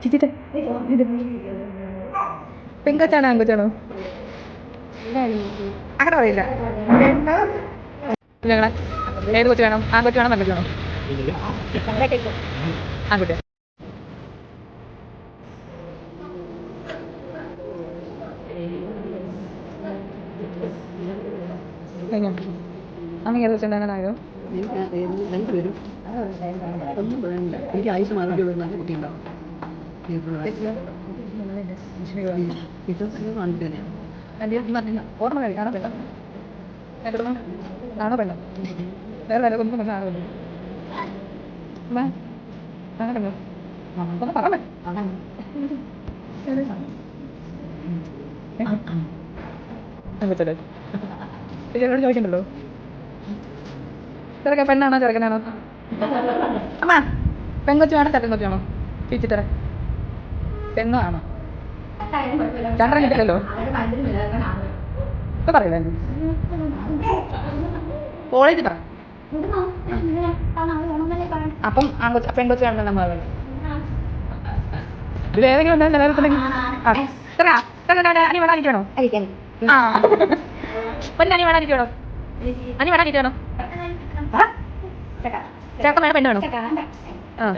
ചിച്ചിട്ടെ ഇത് പെങ്കൊച്ചാണോ ആൺകൊച്ചാണോ അങ്ങനെ പറയില്ല ഞങ്ങളെ ഏത് കൊച്ചു വേണം ആൺകൊച്ചു വേണം പെങ്കൊച്ചു വേണം ആൺകുട്ടിയാ അമ്മ ഏത് വെച്ചിട്ടുണ്ടായോ എനിക്ക് ആയുസ് മാറി നല്ല കുട്ടിയുണ്ടാവും ഓർമ്മ കഴി ആണോ പെണ്ണോ ആണോ പെണ്ണോ വേറെ വല്ല ഒന്നും പെണ്ണോ ആണോ പെണ്ണോ ആണോ പെണ്ണോ ഒന്ന് പറഞ്ഞേ ചേച്ചിയോട് ചോദിക്കണ്ടല്ലോ ചെറുക്കൻ പെണ്ണാണോ ചെറുക്കനാണോ അമ്മ പെങ്കൊച്ചു വേണോ ചെറുക്കൻ കൊച്ചു വേണോ ചേച്ചിത്തര പെണ്ണോ ആണോ രണ്ടെണ്ണം കിട്ടില്ലല്ലോ ഇപ്പൊ പറയില്ലേ കോളേജിൽ പറ അപ്പം ആൺകൊച്ചു പെൺകൊച്ചു വേണമെന്ന് നമ്മൾ പറയുന്നത് ഇതിലേതെങ്കിലും ഒന്നും നിലനിർത്തണമെങ്കിൽ അനി വേണം അനിക്ക് വേണോ ആ പൊന്നു അനി വേണം അനിക്ക് വേണോ അനി വേണം അനിക്ക് വേണോ ചേട്ടൻ വേണം പെണ്ണ് വേണോ ആ